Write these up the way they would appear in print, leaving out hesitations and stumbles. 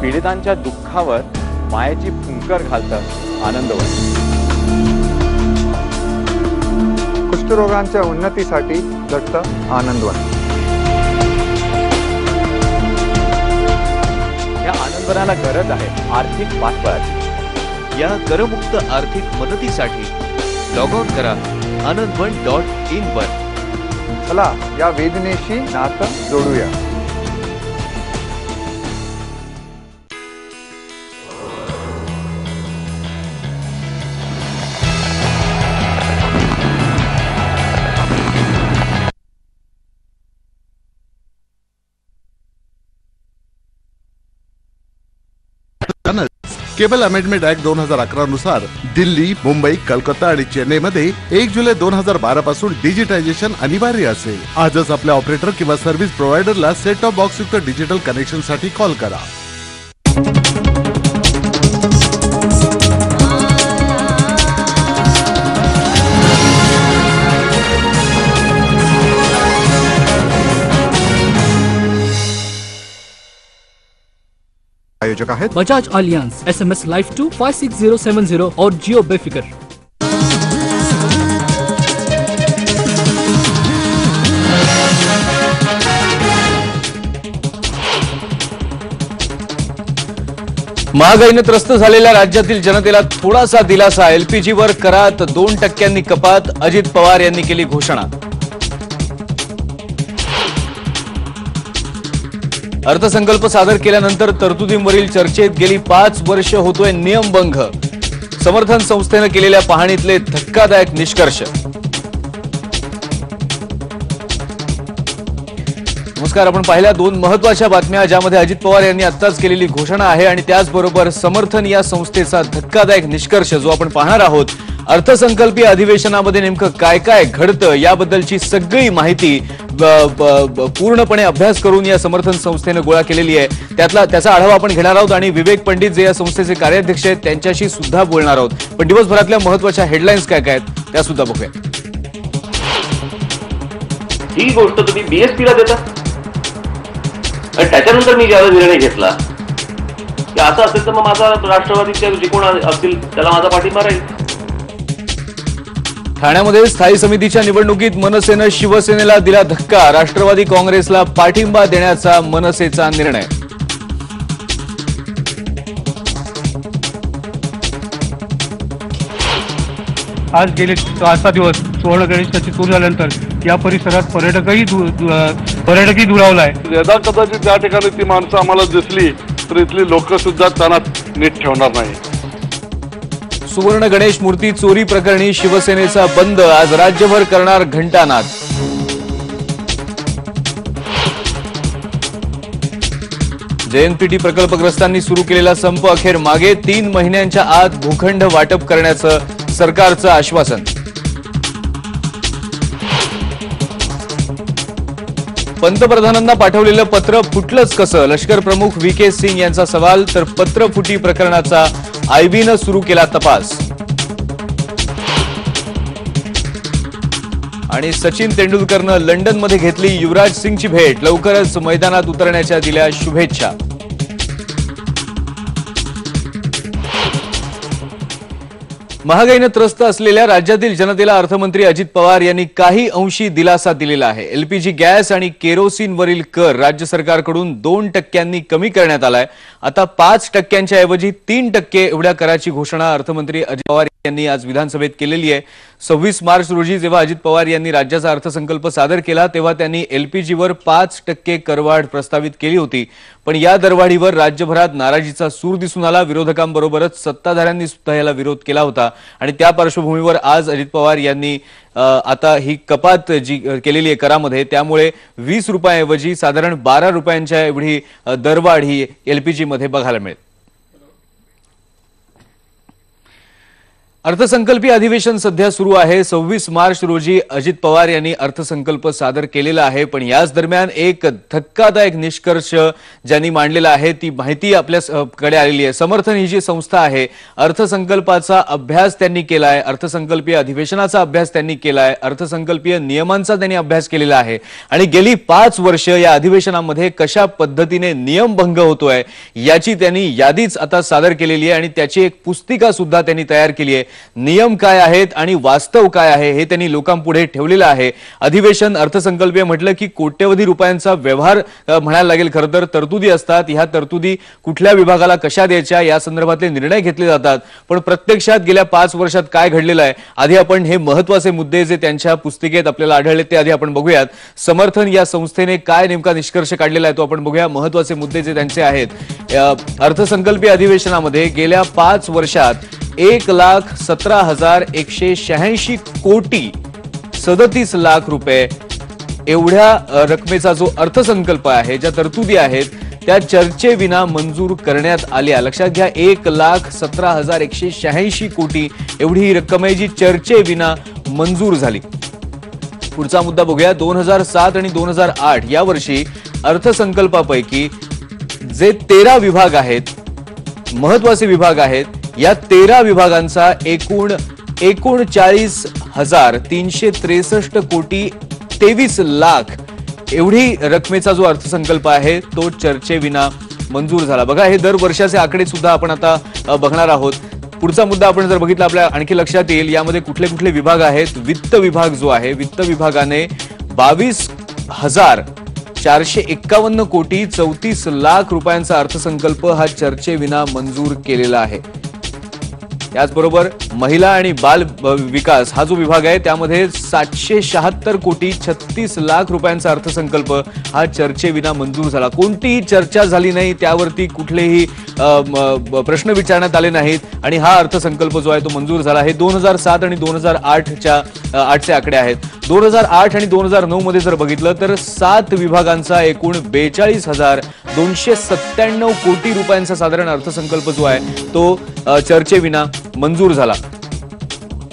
पीडितांच्या दुःखावर मायेची फुंकर घालतं आनंदवन। कुष्ठरोगांच्या उन्नतीसाठी झटतं आनंदवन। या आनंदवनाला गरज आहे आर्थिक पाठबळाची। या करमुक्त आर्थिक मदतीसाठी लॉग ऑन करा anandvan.in वर। चला या वेदनेशी नातं जोडूया। केबल अमेंडमेंट ऍक्ट 2011 नुसार दिल्ली, मुंबई, कलकत्ता आणि चेन्नईमध्ये 1 जुलै 2012 पासून डिजिटायझेशन अनिवार्य असेल। आजच आपल्या ऑपरेटर किंवा सर्व्हिस प्रोव्हायडरला सेट टॉप बॉक्स युक्त डिजिटल कनेक्शन साठी कॉल करा। आयोजक आहेत बजाज अलियंस, SMS लाइफ 2 56070 और जियो बेफिकर। महागाईने त्रस्त झालेल्या राज्यातील जनतेला थोडासा दिलासा। LPG वर करात 2% कपात। अजित पवार यांनी केली घोषणा। अर्थसंकल्प सादर केल्यानंतर तरतुदींवरील चर्चेत गेली 5 वर्ष होतोय नियमभंग। समर्थन संस्थेने केलेल्या पाहणीतले धक्कादायक निष्कर्ष। नमस्कार, आपण पाहिल्या 2 महत्त्वाच्या बातम्या ज्यामध्ये अजित पवार यांनी आत्ताच केलेली घोषणा आहे आणि त्याचबरोबर समर्थन या संस्थेचा धक्कादायक निष्कर्ष जो आपण पाहणार आहोत। अर्थसंकल्पीय अधिवेशनामध्ये नेमकं काय काय घडतं याबद्दलची सगळी माहिती पूर्णपणे अभ्यास करून या समर्थन संस्थेने गोळा केलेली आहे। त्याचा आढावा आपण घेणार आहोत आणि विवेक पंडित जे या संस्थेचे कार्याध्यक्ष आहेत त्यांच्याशी सुद्धा बोलणार आहोत। पण दिवसभरातल्या महत्त्वाच्या हेडलाईन्स काय काय आहेत त्या सुद्धा बघूया। ही गोष्ट तुम्ही BSP ला देता आणि त्याच्यानंतर मी ज्यावेळेस निर्णय घेतला की असं असेल तर मग माझा राष्ट्रवादीच्या जे कोण असतील त्याला माझा पाठिंबा राहील। ठाण्यामध्ये स्थायी समितीच्या निवडणुकीत मनसेनं शिवसेनेला दिला धक्का। राष्ट्रवादी काँग्रेसला पाठिंबा देण्याचा मनसेचा निर्णय। आज गेले 5-6 दिवस सुवर्ण गणेशाची चूर झाल्यानंतर या परिसरात पर्यटकही दुरावलाय। यदा कदाचित त्या ठिकाणी ती माणसं आम्हाला दिसली तर इथली लोक सुद्धा त्यांना नीट ठेवणार नाही। सुवर्ण गणेश मूर्ती चोरी प्रकरणी शिवसेनेचा बंद। आज राज्यभर करणार घंटानाद। JNPT प्रकल्पग्रस्तांनी सुरू केलेला संप अखेर मागे। 3 महिन्यांच्या आत भूखंड वाटप करण्याचं सरकारचं आश्वासन। पंतप्रधानांना पाठवलेलं पत्र फुटलंच कसं? लष्कर प्रमुख VK सिंग यांचा सवाल। तर पत्र फुटी प्रकरणाचा IBनं सुरू केला तपास। आणि सचिन तेंडुलकरनं लंडनमध्ये घेतली युवराज सिंगची भेट। लवकरच मैदानात उतरण्याच्या दिल्या शुभेच्छा। महागाईने त्रस्त असलेल्या राज्यातील जनतेला अर्थमंत्री अजित पवार यांनी काही अंशी दिलासा दिलेला आहे। LPG गॅस आणि केरोसिनवरील कर राज्य सरकारकडून 2% कमी करण्यात आलाय। आता 5%च्या ऐवजी 3% एवढ्या कराची घोषणा अर्थमंत्री अजित पवार यांनी आज विधानसभेत केलेली आहे। 26 मार्च रोजी जेव्हा अजित पवार यांनी राज्याचा अर्थसंकल्प सादर केला तेव्हा त्यांनी LPG वर 5% करवाढ प्रस्तावित केली होती। पण या दरवाढीवर राज्यभरात नाराजीचा सूर दिसून आला। विरोधकांबरोबरच सत्ताधाऱ्यांनी सुद्धा याला विरोध केला होता आणि त्या पार्श्वभूमीवर आज अजित पवार यांनी आता ही कपात जी केलेली आहे करामध्ये त्यामुळे 20 रुपयांऐवजी साधारण 12 रुपयांच्या एवढी दरवाढ ही LPG मध्ये बघायला मिळेल। अर्थसंकल्पीय अधिवेशन सध्या सुरू आहे. 26 मार्च रोजी अजित पवार यांनी अर्थसंकल्प सादर केलेला आहे. पण याच दरम्यान एक धक्कादायक निष्कर्ष ज्यांनी मांडलेला आहे ती माहिती आपल्याकडे आलेली आहे. समर्थन ही जी संस्था आहे, अर्थसंकल्पाचा अभ्यास त्यांनी केलाय, अर्थसंकल्पीय अधिवेशनाचा अभ्यास त्यांनी केलाय, अर्थसंकल्पीय नियमांचा त्यांनी अभ्यास केलेला आहे आणि गेली 5 वर्ष या अधिवेशनामध्ये कशा पद्धतीने नियमभंग होतोय याची त्यांनी यादीच आता सादर केलेली आहे आणि त्याची एक पुस्तिका सुद्धा त्यांनी तयार केली आहे. नियम काय आहेत आणि वास्तव काय आहे हे त्यांनी लोकांपुढे ठेवलेलं आहे. अधिवेशन अर्थसंकल्पीय म्हटलं की कोट्यवधी रुपयांचा व्यवहार म्हणायला लागेल. खरं तर तरतुदी असतात. ह्या तरतुदी कुठल्या विभागाला कशा द्यायच्या या संदर्भातले निर्णय घेतले जातात. पण प्रत्यक्षात गेल्या 5 वर्षात काय घडलेलं आहे, आधी आपण हे महत्त्वाचे मुद्दे जे त्यांच्या पुस्तिकेत आपल्याला आढळले ते आधी आपण बघूयात. समर्थन या संस्थेने काय नेमका निष्कर्ष काढलेला आहे तो आपण बघूया. महत्त्वाचे मुद्दे जे त्यांचे आहेत, अर्थसंकल्पीय अधिवेशनामध्ये गेल्या 5 वर्षात 1,17,186 कोटी 37 लाख रुपये एवढ्या रकमेचा जो अर्थसंकल्प आहे, ज्या तरतुदी आहेत त्या चर्चेविना मंजूर करण्यात आल्या. लक्षात घ्या, 1,17,186 कोटी एवढी ही रक्कम आहे जी चर्चेविना मंजूर झाली. पुढचा मुद्दा बघूया. 2007 आणि 2008 या वर्षी अर्थसंकल्पापैकी जे 13 विभाग आहेत, महत्वाचे विभाग आहेत, या 13 विभागांचा एकूण 39,363 कोटी 23 लाख एवढी रकमेचा जो अर्थसंकल्प आहे तो चर्चेविना मंजूर झाला. बघा, हे दर वर्षाचे आकडे सुद्धा आपण आता बघणार आहोत. पुढचा मुद्दा आपण जर बघितला आपल्या आणखी लक्षात येईल. यामध्ये कुठले कुठले विभाग आहेत. वित्त विभाग जो आहे, वित्त विभागाने 22,451 कोटी 34 लाख रुपयांचा अर्थसंकल्प हा चर्चेविना मंजूर केलेला आहे. याचबरोबर महिला आणि बाल विकास हा जो विभाग आहे त्यामध्ये 776 कोटी 36 लाख रुपयांचा अर्थसंकल्प हा चर्चेविना मंजूर झाला. कोणतीही चर्चा झाली नाही, त्यावरती कुठलेही प्रश्न विचारण्यात आले नाहीत आणि हा अर्थसंकल्प जो आहे तो मंजूर झाला. हे 2007 आणि 2008चे आकडे आहेत. 2008 आणि 2009 मध्ये जर बघितलं तर 7 विभागांचा एकूण 42,297 कोटी रुपयांचा साधारण अर्थसंकल्प जो आहे तो चर्चेविना मंजूर झाला.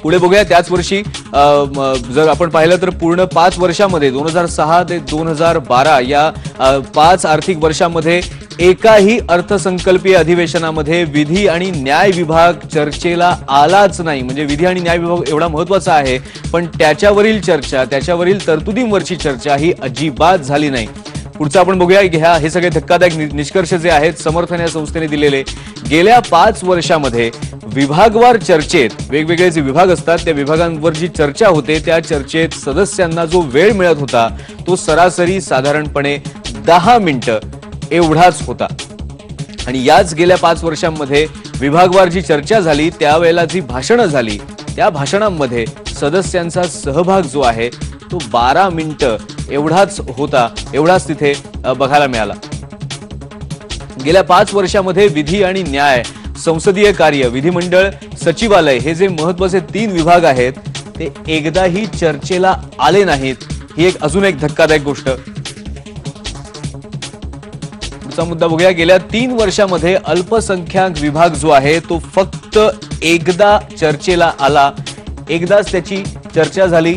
पुढे बघूया. त्याच वर्षी जर आपण पाहिलं तर पूर्ण 5 वर्षामध्ये 2006 ते 2012 या 5 आर्थिक वर्षामध्ये एकाही अर्थसंकल्पीय अधिवेशनामध्ये विधी आणि न्याय विभाग चर्चेला आलाच नाही. म्हणजे विधी आणि न्याय विभाग एवढा महत्वाचा आहे पण त्याच्यावरील चर्चा, त्याच्यावरील तरतुदींवरची चर्चा ही अजिबात झाली नाही. पुढचं आपण बघूया. हे सगळे धक्कादायक निष्कर्ष जे आहेत समर्थन या संस्थेने दिलेले, गेल्या 5 वर्षामध्ये विभागवार चर्चेत वेगवेगळे जे विभाग असतात त्या विभागांवर जी चर्चा होते त्या चर्चेत सदस्यांना जो वेळ मिळत होता तो सरासरी साधारणपणे 10 मिनिटं एवढाच होता. आणि याच गेल्या 5 वर्षांमध्ये विभागवार जी चर्चा झाली त्यावेळेला जी भाषणं झाली त्या भाषणांमध्ये सदस्यांचा सहभाग जो आहे तो 12 मिनिटं एवढाच होता, एवढाच तिथे बघायला मिळाला. गेल्या 5 वर्षामध्ये विधी आणि न्याय, संसदीय कार्य, विधिमंडळ, सचिवालय हे जे महत्वाचे 3 विभाग आहेत ते एकदाही चर्चेला आले नाहीत. ही अजून एक धक्कादायक गोष्ट. पुढचा मुद्दा बघूया. गेल्या 3 वर्षामध्ये अल्पसंख्याक विभाग जो आहे तो फक्त एकदा चर्चेला आला. एकदाच त्याची चर्चा झाली,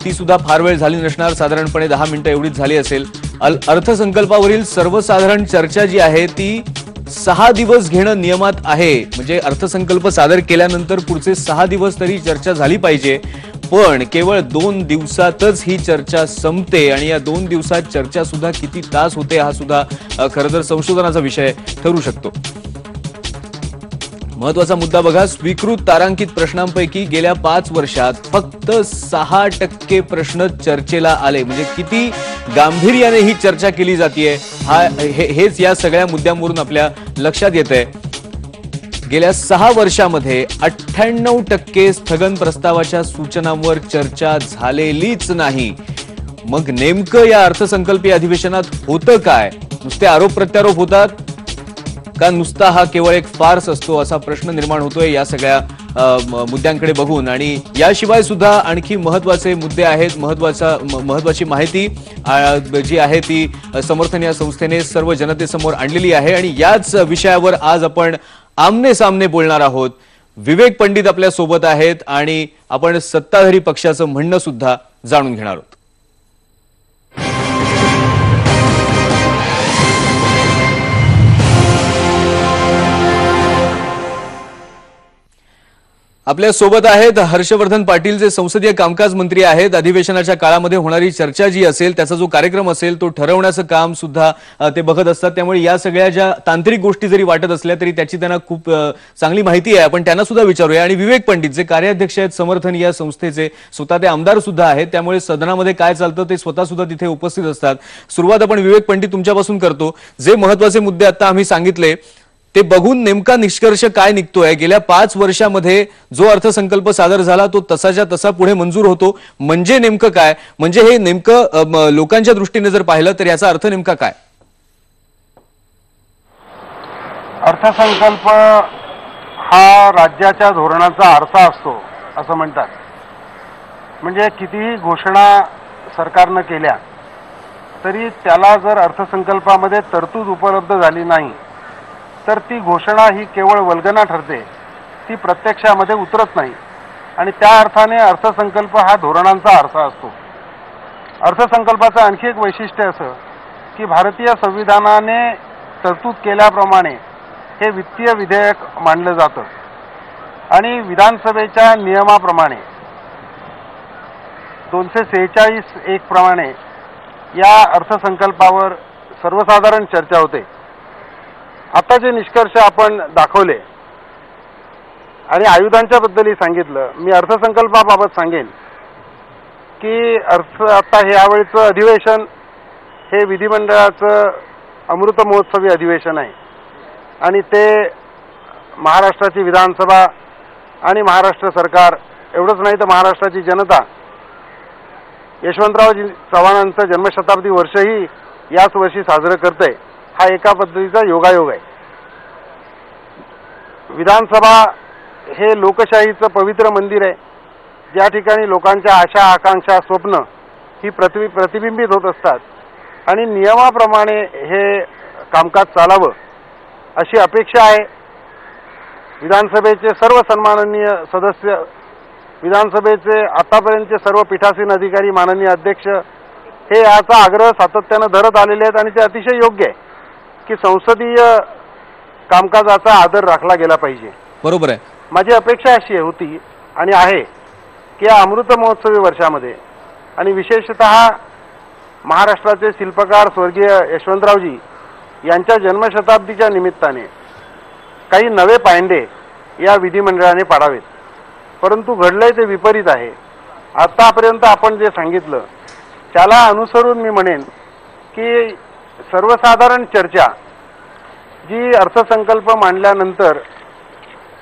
ती सुद्धा फार वेळ झाली नसणार, साधारणपणे 10 मिनिटं एवढीच झाली असेल. अर्थसंकल्पावरील सर्वसाधारण चर्चा जी आहे ती 6 दिवस घेणं नियमात आहे. म्हणजे अर्थसंकल्प सादर केल्यानंतर पुढचे 6 दिवस तरी चर्चा झाली पाहिजे. पण केवळ 2 दिवसातच ही चर्चा संपते आणि या 2 दिवसात चर्चा सुद्धा किती तास होते हा सुद्धा खरं तर संशोधनाचा विषय ठरू शकतो. महत्वाचा मुद्दा बघा. स्वीकृत तारांकित प्रश्नांपैकी गेल्या 5 वर्षात फक्त 6% प्रश्न चर्चेला आले. म्हणजे किती गांभीर्याने ही चर्चा केली जाते हेच या सगळ्या मुद्द्यांवरून आपल्या लक्षात येतंय. गेल्या 6 वर्षामध्ये 98% स्थगन प्रस्तावाच्या सूचनांवर चर्चा झालेलीच नाही. मग नेमकं या अर्थसंकल्पीय अधिवेशनात होतं काय? नुसते आरोप प्रत्यारोप होतात का नुसता हा केवळ एक फार्स असतो असा प्रश्न निर्माण होतोय या सगळ्या मुद्द्यांकडे बघून. आणि याशिवाय सुद्धा आणखी महत्वाचे मुद्दे आहेत. महत्वाची माहिती जी आहे ती समर्थन या संस्थेने सर्व जनतेसमोर आणलेली आहे आणि याच विषयावर आज आपण आमने सामने बोलणार आहोत. विवेक पंडित आपल्या सोबत आहेत आणि आपण सत्ताधारी पक्षाचं म्हणणं सुद्धा जाणून घेणार आहोत. आपल्या सोबत आहेत हर्षवर्धन पाटील, जे संसदीय कामकाज मंत्री आहेत. अधिवेशनाच्या काळामध्ये होणारी चर्चा जी असेल, त्याचा जो कार्यक्रम असेल, तो ठरवण्याचं काम सुद्धा ते बघत असतात. त्यामुळे या सगळ्या ज्या तांत्रिक गोष्टी जरी वाटत असल्या तरी त्याची त्यांना खूप चांगली माहिती आहे. आपण त्यांना सुद्धा विचारूया. आणि विवेक पंडित जे कार्याध्यक्ष आहेत समर्थन या संस्थेचे, स्वतः ते आमदार सुद्धा आहेत, त्यामुळे सदनामध्ये काय चालतं ते स्वतः सुद्धा तिथे उपस्थित असतात. सुरुवात आपण विवेक पंडित तुमच्यापासून करतो. जे महत्वाचे मुद्दे आता आम्ही सांगितले ते बघून नेमका निष्कर्ष काय निघतोय? गेल्या 5 वर्षामध्ये जो अर्थसंकल्प सादर झाला तो तसाच्या तसा पुढे मंजूर होतो, म्हणजे नेमकं काय? म्हणजे हे नेमकं लोकांच्या दृष्टीने जर पाहिलं तर याचा अर्थ नेमका काय? अर्थसंकल्प हा राज्याच्या धोरणाचा आरसा असतो असं म्हणतात. म्हणजे कितीही घोषणा सरकारनं केल्या तरी त्याला जर अर्थसंकल्पामध्ये तरतूद उपलब्ध झाली नाही तर ती घोषणा ही केवळ वल्गना ठरते, ती प्रत्यक्षामध्ये उतरत नाही. आणि त्या अर्थाने अर्थसंकल्प हा धोरणांचा आरसा असतो. अर्थसंकल्पाचं आणखी एक वैशिष्ट्य असं की भारतीय संविधानाने तरतूद केल्याप्रमाणे हे वित्तीय विधेयक मांडलं जातं आणि विधानसभेच्या नियमाप्रमाणे 246(1) प्रमाणे या अर्थसंकल्पावर सर्वसाधारण चर्चा होते. आता जे निष्कर्ष आपण दाखवले आणि आयुधांच्या बद्दलही सांगितलं, मी अर्थसंकल्पाबाबत सांगेन की आता हे यावेळीचं अधिवेशन हे विधिमंडळाचं अमृत महोत्सवी अधिवेशन आहे आणि ते महाराष्ट्राची विधानसभा आणि महाराष्ट्र सरकार एवढंच नाही तर महाराष्ट्राची जनता यशवंतराव चव्हाणांचं जन्मशताब्दी वर्षही याच वर्षी साजरं करते. हा एका पद्धतीचा योगायोग आहे. विधानसभा हे लोकशाहीचं पवित्र मंदिर आहे, ज्या ठिकाणी लोकांच्या आशा आकांक्षा स्वप्न ही प्रतिबिंबित होत असतात आणि नियमाप्रमाणे हे कामकाज चालावं अशी अपेक्षा आहे. विधानसभेचे सर्व सन्माननीय सदस्य, विधानसभेचे आतापर्यंतचे सर्व पीठासीन अधिकारी, माननीय अध्यक्ष हे याचा आग्रह सातत्यानं धरत आलेले आहेत आणि ते अतिशय योग्य आहे की संसदीय कामकाजाचा आदर राखला गेला पाहिजे. बरोबर आहे. माझी अपेक्षा अशी होती आणि आहे की या अमृत महोत्सवी वर्षामध्ये आणि विशेषतः महाराष्ट्राचे शिल्पकार स्वर्गीय यशवंतरावजी यांच्या जन्मशताब्दीच्या निमित्ताने काही नवे पायंडे या विधिमंडळाने पाडावेत. परंतु घडलंय ते विपरीत आहे. आतापर्यंत आपण जे सांगितलं त्याला अनुसरून मी म्हणेन की सर्वसाधारण चर्चा जी अर्थसंकल्प मांडल्यानंतर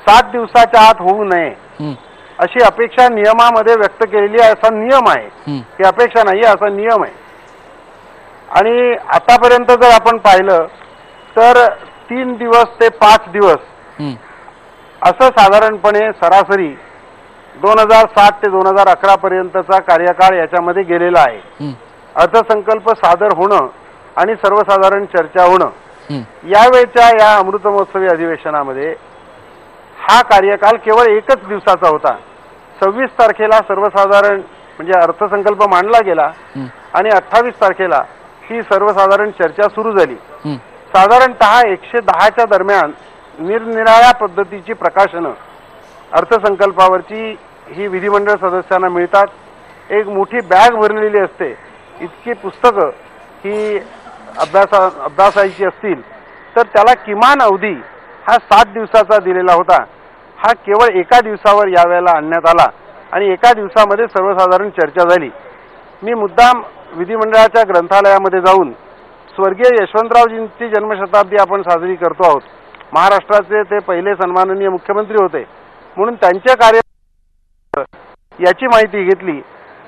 7 दिवसाच्या आत होऊ नये अशी अपेक्षा नियमामध्ये व्यक्त केलेली आहे. असा नियम आहे, ही अपेक्षा नाही, असा नियम आहे. आणि आतापर्यंत जर आपण पाहिलं तर 3 दिवस ते 5 दिवस असं साधारणपणे सरासरी 2007 ते 2011 पर्यंतचा कार्यकाळ याच्यामध्ये गेलेला आहे. अर्थसंकल्प सादर होणं आणि सर्वसाधारण चर्चा होणं, यावेळच्या या अमृत महोत्सवी अधिवेशनामध्ये हा कार्यकाल केवळ 1च दिवसाचा होता. 26 तारखेला सर्वसाधारण म्हणजे अर्थसंकल्प मांडला गेला आणि 28 तारखेला ही सर्वसाधारण चर्चा सुरू झाली. साधारणतः 110च्या दरम्यान निरनिराळ्या पद्धतीची प्रकाशनं अर्थसंकल्पावरची ही विधिमंडळ सदस्यांना मिळतात. एक मोठी बॅग भरलेली असते, इतकी पुस्तकं ही अभ्यासायची असतील तर त्याला किमान अवधी हा 7 दिवसाचा दिलेला होता. हा केवळ एका दिवसावर यावेळेला आणण्यात आला आणि एका दिवसामध्ये सर्वसाधारण चर्चा झाली. मी मुद्दाम विधिमंडळाच्या ग्रंथालयामध्ये जाऊन स्वर्गीय यशवंतरावजींची जन्मशताब्दी आपण साजरी करतो आहोत. महाराष्ट्राचे ते पहिले सन्माननीय मुख्यमंत्री होते म्हणून त्यांच्या कार्य याची माहिती घेतली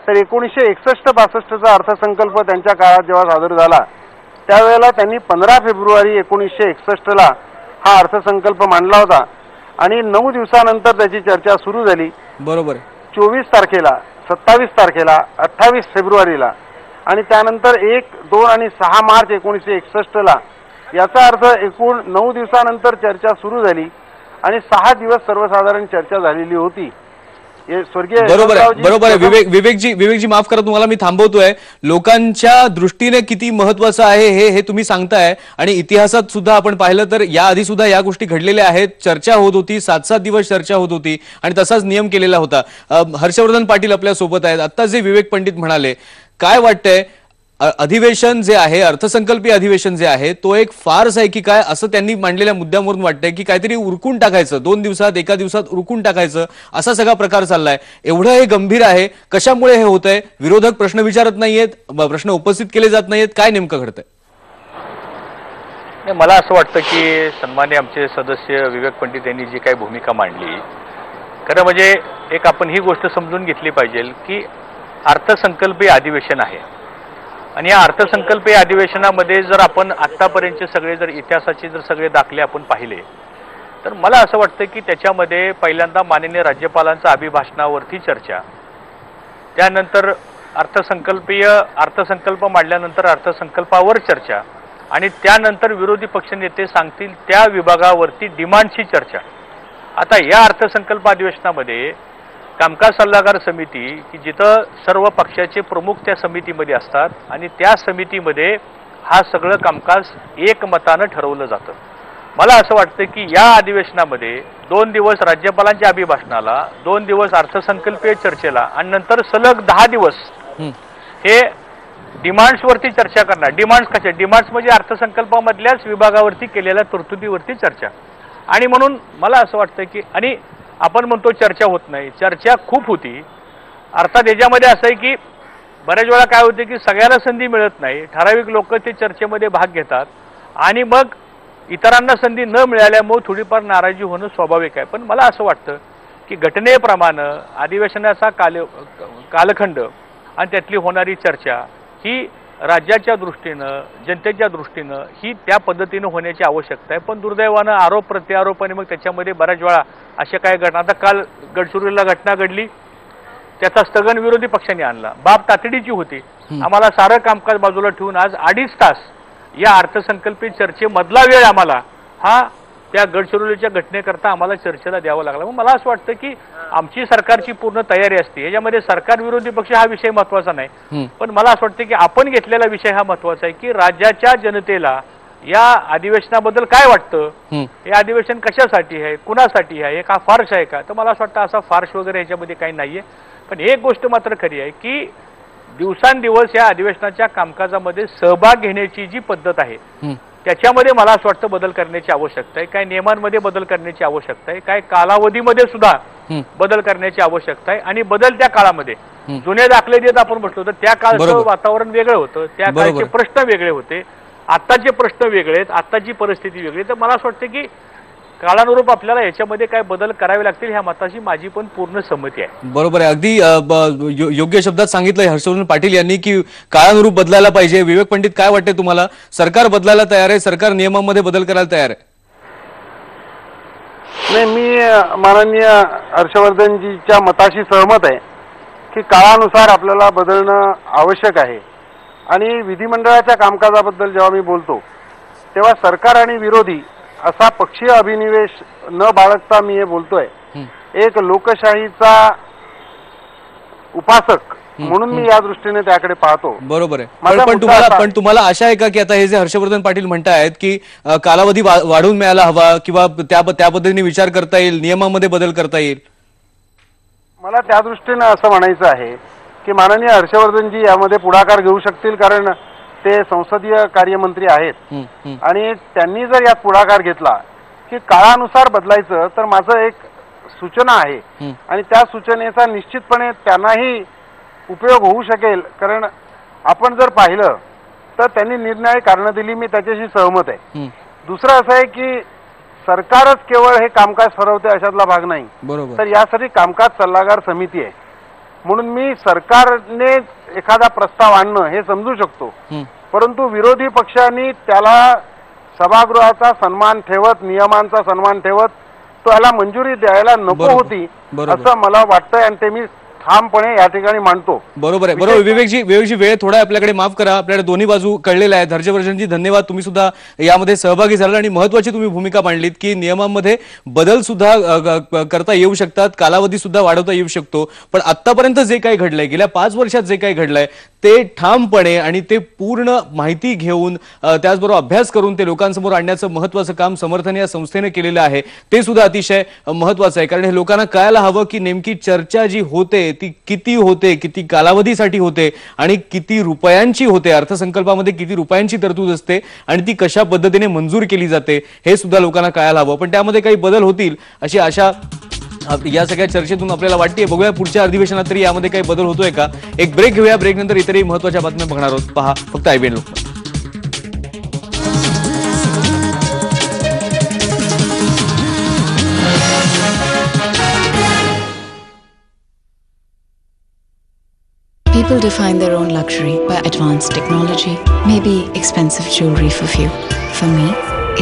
तर 1961-62चा अर्थसंकल्प त्यांच्या काळात जेव्हा सादर झाला त्यावेळेला त्यांनी 15 फेब्रुवारी 1961ला हा अर्थसंकल्प मांडला होता आणि 9 दिवसानंतर त्याची चर्चा सुरू झाली. बरोबर. 24 तारखेला, 27 तारखेला, 28 फेब्रुवारीला आणि त्यानंतर 1, 2 आणि 6 मार्च 1961ला, याचा अर्थ एकूण 9 दिवसानंतर चर्चा सुरू झाली आणि 6 दिवस सर्वसाधारण चर्चा झालेली होती. स्वर्गीय बरोबर आहे, यशवंतरावजी बरोबर आहे. विवेकजी माफ करा, तुम्हाला मी थांबवतोय. लोकांच्या दृष्टीने किती महत्वाचं आहे हे तुम्ही सांगताय, आणि इतिहासात सुद्धा आपण पाहिलं तर याआधी सुद्धा या गोष्टी घडलेल्या आहेत. चर्चा होत होती, 7-7 दिवस चर्चा होत होती आणि तसाच नियम केलेला होता. हर्षवर्धन पाटील आपल्या सोबत आहेत. आता जे विवेक पंडित म्हणाले, काय वाटतंय, अधिवेशन जे आहे, अर्थसंकल्पीय अधिवेशन जे आहे, तो एक फार्स आहे की काय, असं त्यांनी मांडलेल्या मुद्द्यावरून वाटतंय की काहीतरी उरकून टाकायचं, 2 दिवसात, 1 दिवसात उरकून टाकायचं, असा सगळा प्रकार चाललाय. एवढं हे गंभीर आहे, कशामुळे हे होतंय? विरोधक प्रश्न विचारत नाहीयेत, प्रश्न उपस्थित केले जात नाहीयेत, काय नेमकं घडतंय? मला असं वाटतं की सन्मान्य आमचे सदस्य विवेक पंडित यांनी जी काही भूमिका मांडली, खरं म्हणजे एक आपण ही गोष्ट समजून घेतली पाहिजे की अर्थसंकल्पीय अधिवेशन आहे, आणि या अर्थसंकल्पीय अधिवेशनामध्ये जर आपण आतापर्यंतचे सगळे जर इतिहासाचे जर सगळे दाखले आपण पाहिले, तर मला असं वाटतं की त्याच्यामध्ये पहिल्यांदा माननीय राज्यपालांचा अभिभाषणावरती चर्चा, त्यानंतर अर्थसंकल्प मांडल्यानंतर अर्थसंकल्पावर चर्चा, आणि त्यानंतर विरोधी पक्षनेते सांगतील त्या विभागावरती डिमांडची चर्चा. आता या अर्थसंकल्प अधिवेशनामध्ये कामकाज सल्लागार समिती, की जिथं सर्व पक्षाचे प्रमुख त्या समितीमध्ये असतात, आणि त्या समितीमध्ये हा सगळं कामकाज एकमतानं ठरवलं जातं. मला असं वाटतं की या अधिवेशनामध्ये 2 दिवस राज्यपालांच्या अभिभाषणाला, 2 दिवस अर्थसंकल्पीय चर्चेला, आणि नंतर सलग 10 दिवस हे डिमांड्सवरती चर्चा करणार. डिमांड्स कशा? डिमांड्स म्हणजे अर्थसंकल्पामधल्याच विभागावरती केलेल्या तरतुदीवरती चर्चा. आणि म्हणून मला असं वाटतं की, आणि आपण म्हणतो चर्चा होत नाही, चर्चा खूप होती. अर्थात याच्यामध्ये असं आहे की बऱ्याच वेळा काय होते की सगळ्याला संधी मिळत नाही, ठराविक लोक ते चर्चेमध्ये भाग घेतात, आणि मग इतरांना संधी न मिळाल्यामुळे थोडीफार नाराजी होणं स्वाभाविक आहे. पण मला असं वाटतं की घटनेप्रमाणे अधिवेशनाचा कालखंड आणि त्यातली होणारी चर्चा ही राज्याच्या दृष्टीनं, जनतेच्या दृष्टीनं ही त्या पद्धतीनं होण्याची आवश्यकता आहे. पण दुर्दैवानं आरोप प्रत्यारोप, आणि मग त्याच्यामध्ये बऱ्याच वेळा अशा काय घटना, आता काल गडचिरोलीला घटना घडली, त्याचा स्थगन विरोधी पक्षाने आणला. बाब तातडीची होती. आम्हाला सारं कामकाज बाजूला ठेवून आज 2.5 तास या अर्थसंकल्पित चर्चेमधला वेळ आम्हाला हा त्या गडचिरोलीच्या घटनेकरता आम्हाला चर्चेला द्यावं लागला. मग मला असं वाटतं की आमची सरकारची पूर्ण तयारी असते, याच्यामध्ये सरकार विरोधी पक्ष हा विषय महत्वाचा नाही, पण मला असं वाटतं की आपण घेतलेला विषय हा महत्वाचा आहे की राज्याच्या जनतेला या अधिवेशनाबद्दल काय वाटतं, हे अधिवेशन कशासाठी आहे, कुणासाठी आहे, का फार्स आहे का? तर मला असं वाटतं असा फार्स वगैरे ह्याच्यामध्ये काही नाहीये. पण एक गोष्ट मात्र खरी आहे की दिवसांदिवस या अधिवेशनाच्या कामकाजामध्ये सहभाग घेण्याची जी पद्धत आहे त्याच्यामध्ये मला असं वाटतं बदल करण्याची आवश्यकता आहे. काय नियमांमध्ये बदल करण्याची आवश्यकता आहे, काय कालावधीमध्ये सुद्धा बदल करण्याची आवश्यकता आहे. आणि बदलत्या काळामध्ये जुने दाखले देत आपण बसलो तर त्या काळचं वातावरण वेगळं होतं, त्या काळचे प्रश्न वेगळे होते, आत्ताचे प्रश्न वेगळे आहेत, आत्ताची परिस्थिती वेगळी. तर मला असं वाटतं की काळानुरूप आपल्याला याच्यामध्ये काय बदल करावे लागतील, ह्या मताशी माझी पण पूर्ण सहमती आहे. बरोबर आहे, अगदी योग्य शब्दात सांगितलंय हर्षवर्धन पाटील यांनी की काळानुरूप बदलायला पाहिजे. विवेक पंडित, काय वाटतंय तुम्हाला? सरकार बदलायला तयार आहे, सरकार नियमांमध्ये बदल करायला तयार आहे? नाही, मी माननीय हर्षवर्धनजीच्या मताशी सहमत आहे की काळानुसार आपल्याला बदलणं आवश्यक आहे. आणि विधिमंडळाच्या कामकाजाबद्दल जेव्हा मी बोलतो तेव्हा सरकार आणि विरोधी असा पक्षीय अभिनिवेश न बाळगता मी हे बोलतोय. एक लोकशाहीचा उपासक म्हणून मी या दृष्टीने त्याकडे पाहतो. बरोबर आहे. पण तुम्हाला आशा आहे का की आता हे जे हर्षवर्धन पाटील म्हणतायत की कालावधी वाढवून मिळायला हवा, किंवा त्या पद्धतीने विचार करता येईल, नियमामध्ये बदल करता येईल? मला त्या दृष्टीने असं म्हणायचं आहे की माननीय हर्षवर्धनजी यामध्ये पुढाकार घेऊ शकतील, कारण ते संसदीय कार्यमंत्री आहेत. आणि त्यांनी जर यात पुढाकार घेतला की काळानुसार बदलायचं, तर माझं एक सूचना आहे आणि त्या सूचनेचा निश्चितपणे त्यांनाही उपयोग होऊ शकेल. कारण आपण जर पाहिलं तर त्यांनी निर्णय कारणं दिली, मी त्याच्याशी सहमत आहे. दुसरं असं आहे की सरकारच केवळ हे कामकाज ठरवते अशातला भाग नाही, तर यासाठी कामकाज सल्लागार समिती आहे. म्हणून मी सरकारने एखादा प्रस्ताव आणणं हे समजू शकतो, परंतु विरोधी पक्षांनी त्याला सभागृहाचा सन्मान ठेवत, नियमांचा सन्मान ठेवत तो याला मंजुरी द्यायला नको होती असं मला वाटतंय. आणि ते मी ठामपणे या ठिकाणी मांडतो. बरोबर आहे, बरोबर. विवेकजी वेळ थोडा आपल्याकडे, माफ करा, आपल्याकडे दोन्ही बाजू कळलेल्या आहेत. हर्षवर्धनजी धन्यवाद, तुम्ही सुद्धा यामध्ये सहभागी झाला आणि महत्वाची तुम्ही भूमिका मांडलीत की नियमांमध्ये बदल सुद्धा करता येऊ शकतात, कालावधी सुद्धा वाढवता येऊ शकतो. पण आतापर्यंत जे काही घडलंय, गेल्या 5 वर्षात जे काही घडलंय ते ठामपणे आणि ते पूर्ण माहिती घेऊन त्याचबरोबर अभ्यास करून ते लोकांसमोर आणण्याचं महत्वाचं काम समर्थन या संस्थेने केलेलं आहे. ते सुद्धा अतिशय महत्वाचं आहे, कारण हे लोकांना कळायला हवं की नेमकी चर्चा जी होते ती किती होते, किती कालावधीसाठी होते आणि किती रुपयांची होते, अर्थसंकल्पामध्ये किती रुपयांची तरतूद असते आणि ती कशा पद्धतीने मंजूर केली जाते हे सुद्धा लोकांना कळायला हवं. पण त्यामध्ये काही बदल होतील अशी आशा या सगळ्या चर्चेतून आपल्याला वाटते. बघूया पुढच्या अधिवेशनात तरी यामध्ये काही बदल होतोय का. एक ब्रेक घेऊया, ब्रेक नंतर इतरही महत्वाच्या बातम्या बघणार आहोत. पहा फक्त IBN Lokmat. People define their own luxury by advanced technology, maybe expensive jewelry for few. For me,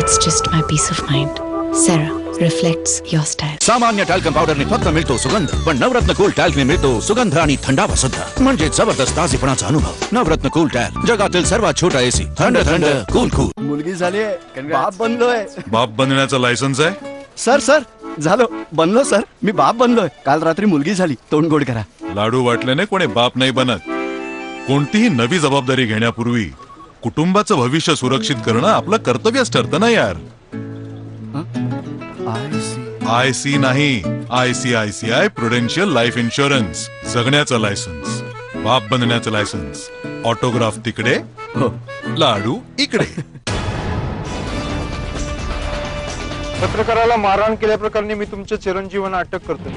it's just my peace of mind. Sarah reflects your style. सामान्य टॅल्कम पावडरने फक्त मिळतो सुगंध, पण नवरत्न कूल टॅल्कने मिळतो सुगंध आणि थंडावा सुद्धा, म्हणजे जबरदस्त ताजेपणाचा अनुभव. नवरत्न कूल टॅल्क, जगातील सर्वात छोटा एसी, थंड थंड कूल कूल. मुलगी झाली आहे, बाप बनलोय. बाप बनण्याचं लायसन्स आहे? सर झालो, बनलो सर, मी बाप बनलोय. काल रात्री मुलगी झाली, तोंड गोड करा. लाडू वाटल्याने कोणी बाप नाही बनत. कोणतीही नवी जबाबदारी घेण्यापूर्वी कुटुंबाचं भविष्य सुरक्षित करणं आपलं कर्तव्यच ठरतं ना यार. IC नाही, ICICI प्रुडेन्शियल लाईफ इन्शुरन्स. जगण्याचं लायसन्स, बाप बनण्याचं लायसन्स. ऑटोग्राफ तिकडे, लाडू इकडे. पत्रकाराला मारहाण केल्याप्रकरणी मी तुमच्या चिरंजीवांना अटक करतो.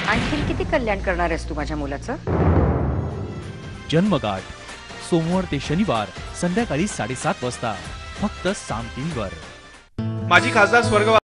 आणखी किती कल्याण करणार आहेस तू माझ्या मुलाचं? जन्मगाठ सोमवार ते शनिवार संध्याकाळी 7:30 वाजता फक्त साम 3 वर. माजी खासदार स्वर्गवासी